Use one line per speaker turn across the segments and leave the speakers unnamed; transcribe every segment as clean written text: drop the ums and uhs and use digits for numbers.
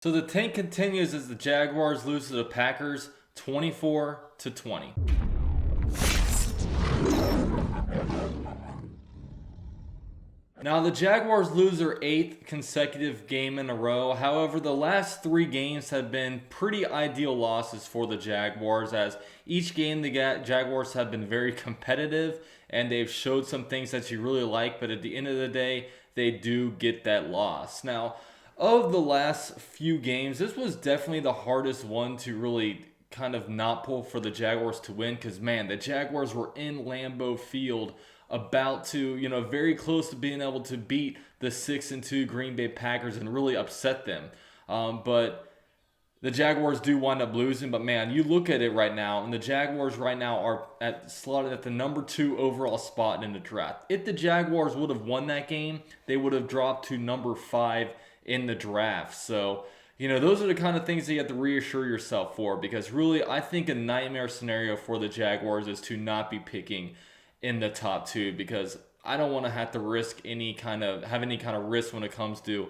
So the tank continues as the Jaguars lose to the Packers 24-20. Now the Jaguars lose their 8th consecutive game in a row. However, the last 3 games have been pretty ideal losses for the Jaguars, as each game the Jaguars have been very competitive and they've showed some things that you really like, but at the end of the day, they do get that loss. Now, of the last few games, this was definitely the hardest one to really kind of not pull for the Jaguars to win, because man, the Jaguars were in Lambeau Field about to, very close to being able to beat the 6-2 Green Bay Packers and really upset them. But the Jaguars do wind up losing. But man, you look at it right now, and the Jaguars right now are slotted at the number 2 overall spot in the draft. If the Jaguars would have won that game, they would have dropped to number 5 in the draft. So, those are the kind of things that you have to reassure yourself for, because really, I think a nightmare scenario for the Jaguars is to not be picking in the top 2, because I don't want to have to have any kind of risk when it comes to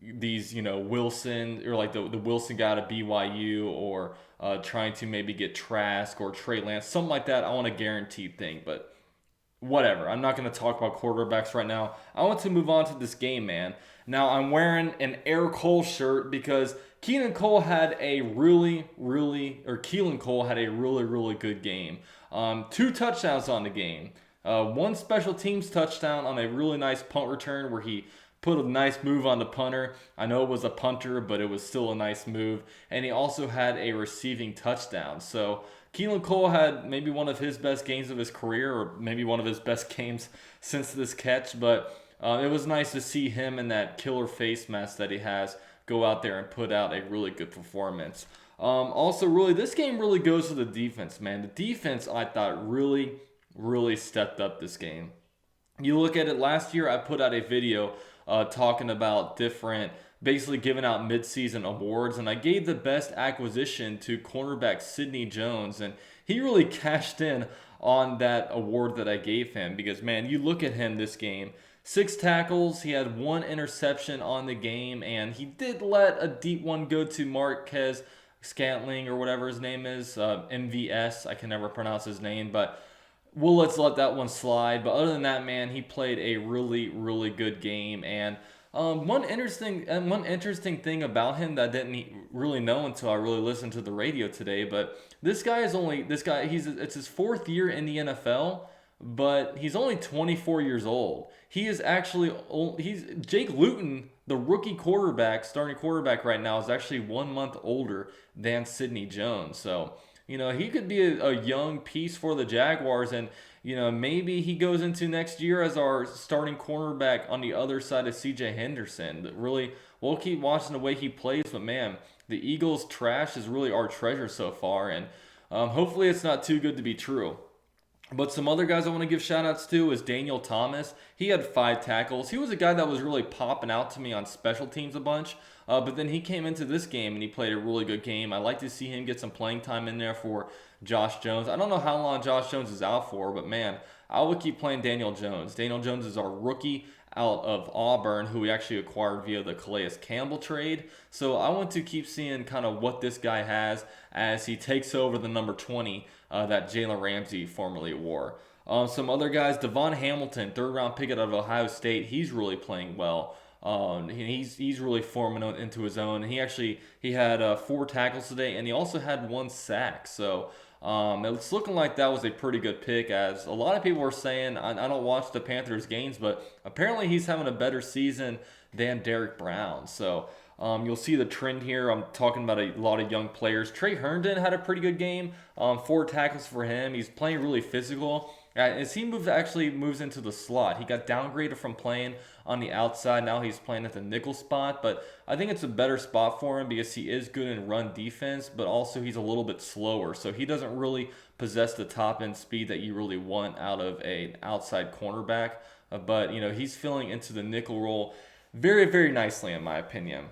these, Wilson, or like the Wilson guy to BYU, or trying to maybe get Trask or Trey Lance, something like that. I want a guaranteed thing, but whatever. I'm not going to talk about quarterbacks right now. I want to move on to this game, man. Now, I'm wearing an Air Cole shirt because Keelan Cole had a really, really good game. 2 touchdowns on the game. 1 special teams touchdown on a really nice punt return where he put a nice move on the punter. I know it was a punter, but it was still a nice move. And he also had a receiving touchdown. So Keelan Cole had maybe one of his best games of his career, or maybe one of his best games since this catch. But it was nice to see him in that killer face mask that he has go out there and put out a really good performance. Also, really, this game really goes to the defense, man. The defense, I thought, really stepped up this game. You look at it, last year I put out a video talking about basically giving out midseason awards, and I gave the best acquisition to cornerback Sidney Jones, and he really cashed in on that award that I gave him, because, man, you look at him this game. 6 tackles, he had 1 interception on the game, and he did let a deep one go to Marquez Scantling, or whatever his name is, MVS. I can never pronounce his name, but let's let that one slide. But other than that, man, he played a really good game. And one interesting thing about him that I didn't really know until I really listened to the radio today. But it's his 4th year in the NFL, but he's only 24 years old. He's Jake Lewton, the rookie starting quarterback right now, is actually 1 month older than Sidney Jones. So, he could be a young piece for the Jaguars, and, maybe he goes into next year as our starting cornerback on the other side of CJ Henderson. Really, we'll keep watching the way he plays, but man, the Eagles' trash is really our treasure so far, and hopefully it's not too good to be true. But some other guys I want to give shout-outs to is Daniel Thomas. He had 5 tackles. He was a guy that was really popping out to me on special teams a bunch. But then he came into this game and he played a really good game. I like to see him get some playing time in there for Josh Jones. I don't know how long Josh Jones is out for, but man, I would keep playing Daniel Jones. Daniel Jones is our rookie out of Auburn, who we actually acquired via the Calais Campbell trade. So I want to keep seeing kind of what this guy has as he takes over the number 20 that Jalen Ramsey formerly wore. Some other guys, Devon Hamilton, 3rd round pick out of Ohio State. He's really playing well. He's really forming into his own. He had 4 tackles today, and he also had 1 sack. So it's looking like that was a pretty good pick, as a lot of people were saying, I don't watch the Panthers games, but apparently he's having a better season than Derek Brown. So you'll see the trend here. I'm talking about a lot of young players. Trey Herndon had a pretty good game. 4 tackles for him. He's playing really physical. As he moves into the slot, he got downgraded from playing on the outside. Now he's playing at the nickel spot, but I think it's a better spot for him because he is good in run defense, but also he's a little bit slower, so he doesn't really possess the top end speed that you really want out of an outside cornerback. But he's filling into the nickel role very nicely, in my opinion.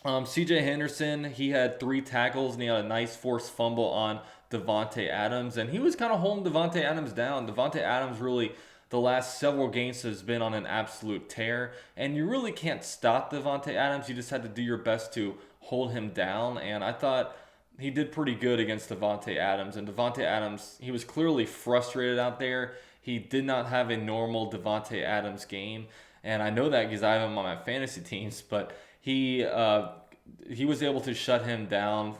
CJ Henderson, he had 3 tackles and he had a nice forced fumble on Devontae Adams, and he was kind of holding Devontae Adams down. Devontae Adams really, the last several games, has been on an absolute tear, and you really can't stop Devontae Adams. You just had to do your best to hold him down, and I thought he did pretty good against Devontae Adams. And Devontae Adams, he was clearly frustrated out there. He did not have a normal Devontae Adams game, and I know that because I have him on my fantasy teams. But he was able to shut him down.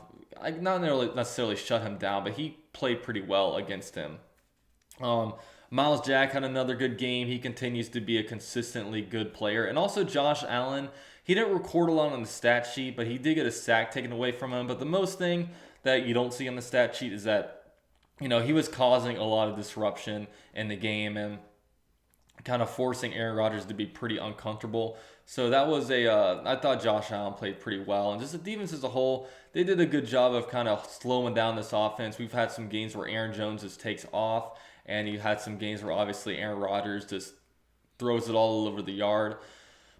Not necessarily shut him down, but he played pretty well against him. Miles Jack had another good game. He continues to be a consistently good player. And also Josh Allen, he didn't record a lot on the stat sheet, but he did get a sack taken away from him. But the most thing that you don't see on the stat sheet is that, he was causing a lot of disruption in the game and kind of forcing Aaron Rodgers to be pretty uncomfortable. So that was I thought Josh Allen played pretty well. And just the defense as a whole, they did a good job of kind of slowing down this offense. We've had some games where Aaron Jones just takes off, and you had some games where obviously Aaron Rodgers just throws it all over the yard.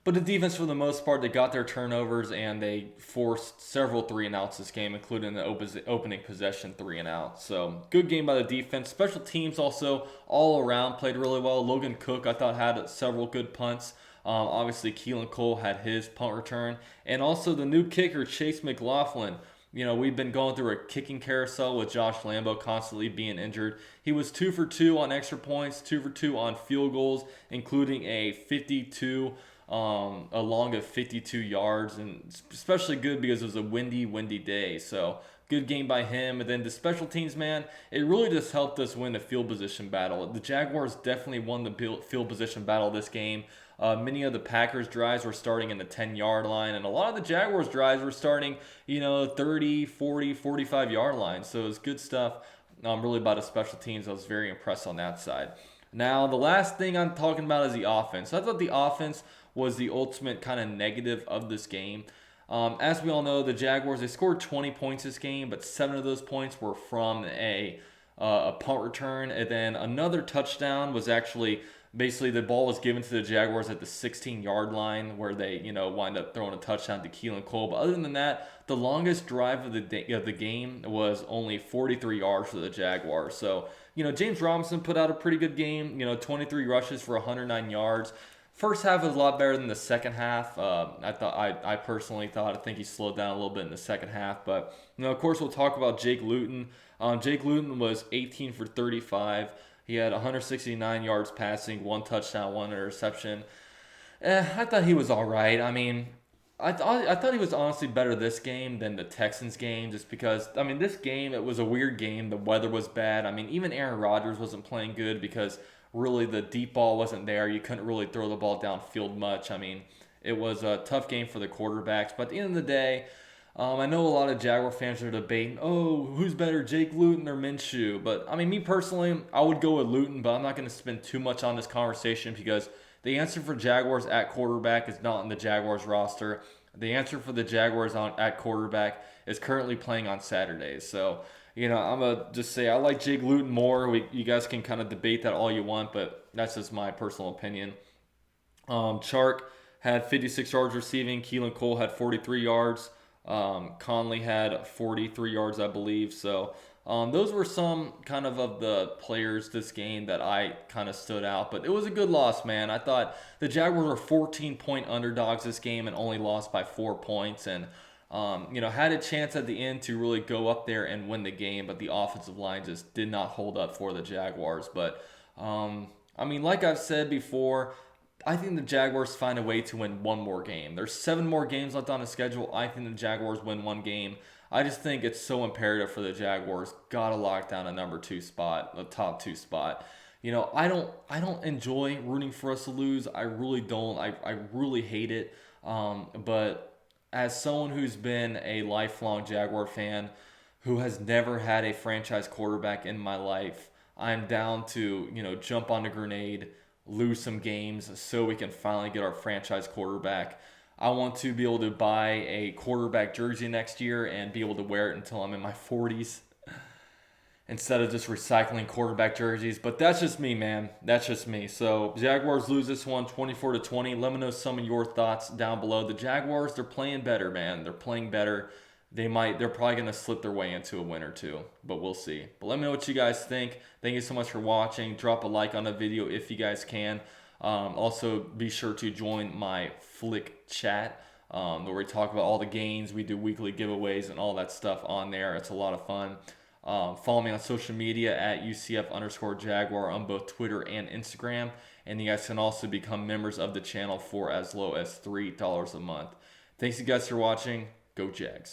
But the defense, for the most part, they got their turnovers, and they forced several 3-and-outs this game, including the opening possession 3-and-out. So good game by the defense. Special teams also all around played really well. Logan Cook, I thought, had several good punts. Obviously, Keelan Cole had his punt return. And also the new kicker, Chase McLaughlin. We've been going through a kicking carousel with Josh Lambo constantly being injured. He was 2 for 2 on extra points, 2 for 2 on field goals, including a 52 along of 52 yards, and especially good because it was a windy day. So good game by him. And then the special teams, man, it really just helped us win the field position battle. The Jaguars definitely won the field position battle this game. Many of the Packers drives were starting in the 10-yard line, and a lot of the Jaguars drives were starting, 30, 40, 45-yard line. So it was good stuff. Really about the special teams. I was very impressed on that side. Now, the last thing I'm talking about is the offense. So I thought the offense was the ultimate kind of negative of this game. As we all know, the Jaguars, they scored 20 points this game, but 7 of those points were from a punt return. And then another touchdown was actually basically the ball was given to the Jaguars at the 16-yard line where they, wind up throwing a touchdown to Keelan Cole. But other than that, the longest drive of the game was only 43 yards for the Jaguars. So, James Robinson put out a pretty good game, 23 rushes for 109 yards. First half was a lot better than the second half. I personally think he slowed down a little bit in the second half. But, of course, we'll talk about Jake Lewton. Jake Lewton was 18 for 35. He had 169 yards passing, 1 touchdown, 1 interception. I thought he was all right. I mean, I thought he was honestly better this game than the Texans game, just because, this game, it was a weird game. The weather was bad. Even Aaron Rodgers wasn't playing good because really the deep ball wasn't there. You couldn't really throw the ball downfield much. It was a tough game for the quarterbacks. But at the end of the day, I know a lot of Jaguar fans are debating, who's better, Jake Lewton or Minshew? But, me personally, I would go with Lewton, but I'm not going to spend too much on this conversation because the answer for Jaguars at quarterback is not on the Jaguars roster. The answer for the Jaguars at quarterback is currently playing on Saturdays. So, I'm going to just say I like Jake Lewton more. You guys can kind of debate that all you want, but that's just my personal opinion. Chark had 56 yards receiving. Keelan Cole had 43 yards. Conley had 43 yards, I believe. So those were some kind of the players this game that I kind of stood out. But it was a good loss, man. I thought the Jaguars were 14-point underdogs this game and only lost by 4 points. And, had a chance at the end to really go up there and win the game. But the offensive line just did not hold up for the Jaguars. But, like I've said before, I think the Jaguars find a way to win one more game. There's 7 more games left on the schedule. I think the Jaguars win one game. I just think it's so imperative for the Jaguars. Gotta lock down a number 2 spot, a top 2 spot. I don't enjoy rooting for us to lose. I really don't. I really hate it. But as someone who's been a lifelong Jaguar fan, who has never had a franchise quarterback in my life, I'm down to, jump on the grenade, lose some games so we can finally get our franchise quarterback. I want to be able to buy a quarterback jersey next year and be able to wear it until I'm in my 40s instead of just recycling quarterback jerseys. But that's just me, man. That's just me. So Jaguars lose this one 24-20. Let me know some of your thoughts down below. The Jaguars, they're playing better, man. They're playing better. They're probably going to slip their way into a win or two, but we'll see. But let me know what you guys think. Thank you so much for watching. Drop a like on the video if you guys can. Also, be sure to join my Flick chat. where we talk about all the games. We do weekly giveaways and all that stuff on there. It's a lot of fun. Follow me on social media at UCF_Jaguar on both Twitter and Instagram. And you guys can also become members of the channel for as low as $3 a month. Thanks you guys for watching. Go Jags.